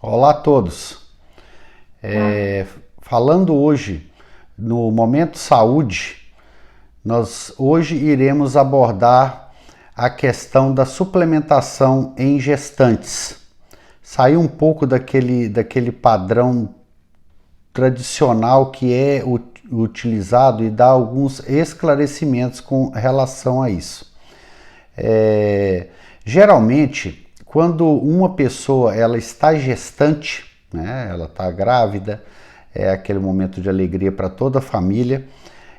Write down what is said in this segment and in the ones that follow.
Olá a todos. Falando hoje no Momento Saúde, nós hoje iremos abordar a questão da suplementação em gestantes. Sair um pouco daquele padrão tradicional que é utilizado e dar alguns esclarecimentos com relação a isso. Geralmente, quando uma pessoa ela está gestante, né, ela está grávida, é aquele momento de alegria para toda a família,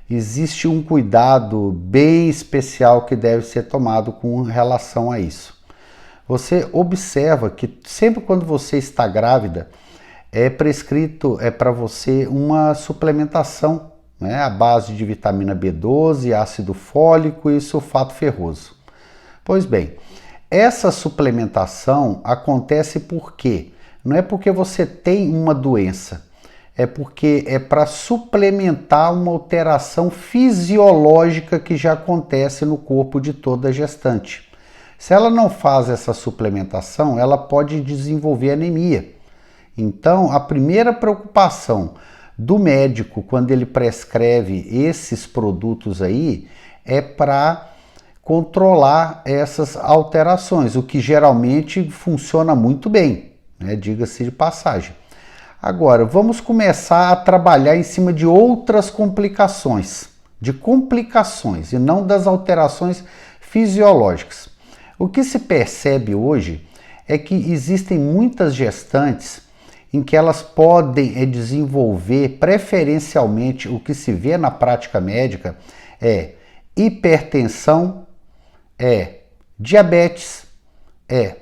existe um cuidado bem especial que deve ser tomado com relação a isso. Você observa que sempre quando você está grávida, é prescrito para você uma suplementação, né, à base de vitamina B12, ácido fólico e sulfato ferroso. Pois bem, essa suplementação acontece por quê? Não é porque você tem uma doença, é porque é para suplementar uma alteração fisiológica que já acontece no corpo de toda gestante. Se ela não faz essa suplementação, ela pode desenvolver anemia. Então, a primeira preocupação do médico quando ele prescreve esses produtos aí é para controlar essas alterações, o que geralmente funciona muito bem, né? Diga-se de passagem. Agora, vamos começar a trabalhar em cima de outras complicações, e não das alterações fisiológicas. O que se percebe hoje é que existem muitas gestantes em que elas podem desenvolver preferencialmente o que se vê na prática médica é hipertensão, diabetes,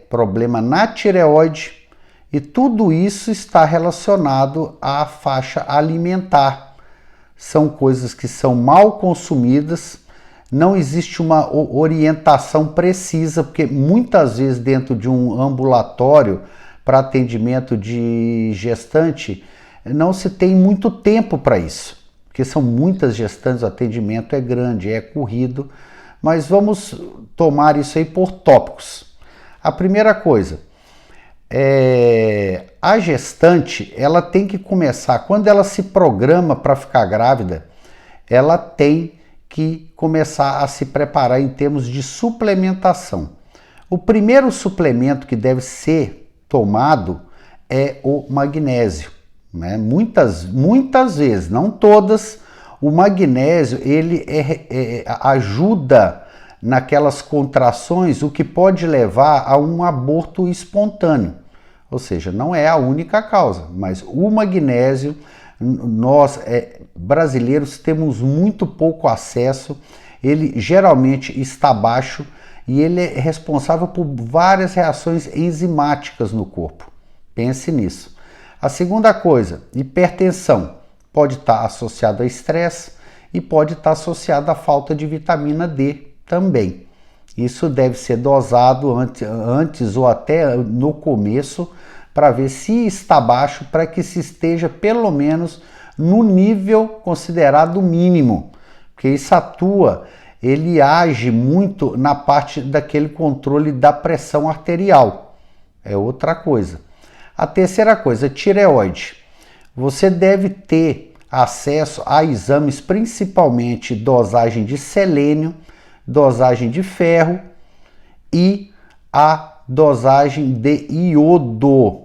problema na tireoide e tudo isso está relacionado à faixa alimentar. São coisas que são mal consumidas, não existe uma orientação precisa, porque muitas vezes dentro de um ambulatório para atendimento de gestante não se tem muito tempo para isso, porque são muitas gestantes, o atendimento é grande, é corrido. Mas vamos tomar isso aí por tópicos. A primeira coisa, a gestante, ela tem que começar, quando ela se programa para ficar grávida, ela tem que começar a se preparar em termos de suplementação. O primeiro suplemento que deve ser tomado é o magnésio, né? Muitas vezes, não todas, o magnésio ele ajuda naquelas contrações, o que pode levar a um aborto espontâneo. Ou seja, não é a única causa, mas o magnésio, nós brasileiros temos muito pouco acesso, ele geralmente está baixo e ele é responsável por várias reações enzimáticas no corpo. Pense nisso. A segunda coisa, hipertensão. Pode estar associado a estresse e pode estar associado à falta de vitamina D também. Isso deve ser dosado antes ou até no começo para ver se está baixo, para que se esteja pelo menos no nível considerado mínimo, porque isso ele age muito na parte daquele controle da pressão arterial. É outra coisa. A terceira coisa, tireoide. Você deve ter acesso a exames, principalmente dosagem de selênio, dosagem de ferro e a dosagem de iodo.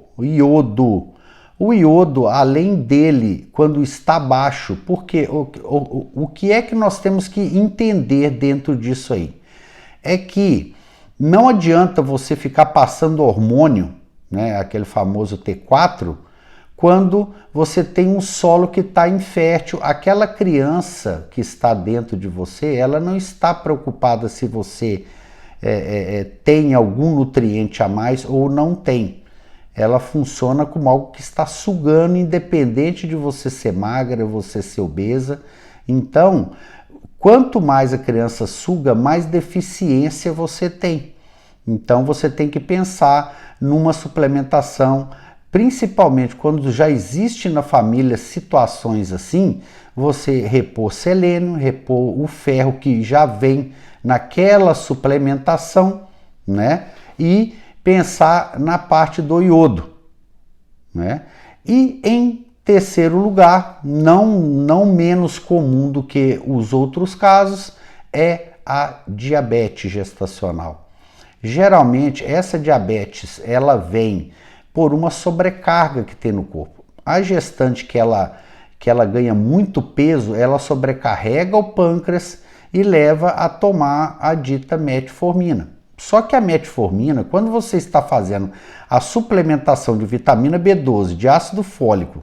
O iodo, além dele, quando está baixo, porque o que é que nós temos que entender dentro disso aí? É que não adianta você ficar passando hormônio, né, aquele famoso T4, quando você tem um solo que está infértil. Aquela criança que está dentro de você, ela não está preocupada se você tem algum nutriente a mais ou não tem. Ela funciona como algo que está sugando, independente de você ser magra, você ser obesa. Então, quanto mais a criança suga, mais deficiência você tem. Então, você tem que pensar numa suplementação, principalmente quando já existe na família situações assim, você repor selênio, repor o ferro que já vem naquela suplementação, né? E pensar na parte do iodo. né? E em terceiro lugar, não menos comum do que os outros casos, é a diabetes gestacional. Geralmente essa diabetes ela vem por uma sobrecarga que tem no corpo. A gestante que ela ganha muito peso, ela sobrecarrega o pâncreas e leva a tomar a dita metformina. Só que a metformina, quando você está fazendo a suplementação de vitamina B12, de ácido fólico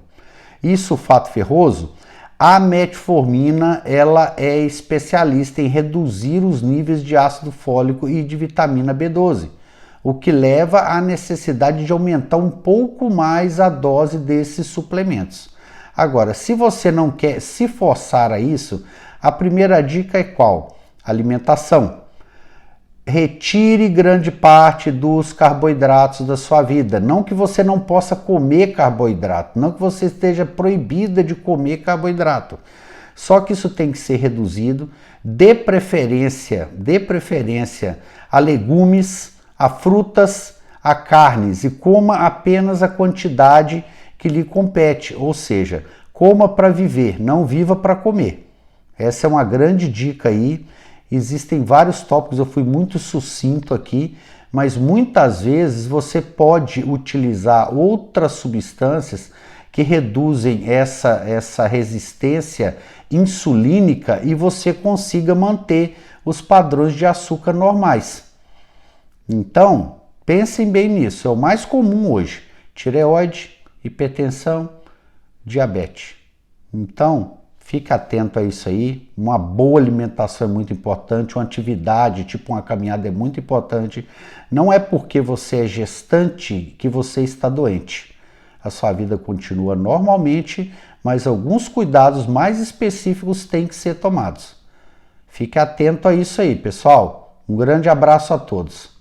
e sulfato ferroso, a metformina ela é especialista em reduzir os níveis de ácido fólico e de vitamina B12, o que leva à necessidade de aumentar um pouco mais a dose desses suplementos. Agora, se você não quer se forçar a isso, a primeira dica é qual? Alimentação. Retire grande parte dos carboidratos da sua vida. Não que você não possa comer carboidrato, não que você esteja proibida de comer carboidrato. Só que isso tem que ser reduzido, dê preferência a legumes, a frutas, a carnes e coma apenas a quantidade que lhe compete, ou seja, coma para viver, não viva para comer. Essa é uma grande dica aí. Existem vários tópicos, eu fui muito sucinto aqui, mas muitas vezes você pode utilizar outras substâncias que reduzem essa resistência insulínica e você consiga manter os padrões de açúcar normais. Então, pensem bem nisso, é o mais comum hoje: tireoide, hipertensão, diabetes. Então, fique atento a isso aí. Uma boa alimentação é muito importante, uma atividade, tipo uma caminhada, é muito importante. Não é porque você é gestante que você está doente. A sua vida continua normalmente, mas alguns cuidados mais específicos têm que ser tomados. Fique atento a isso aí, pessoal. Um grande abraço a todos.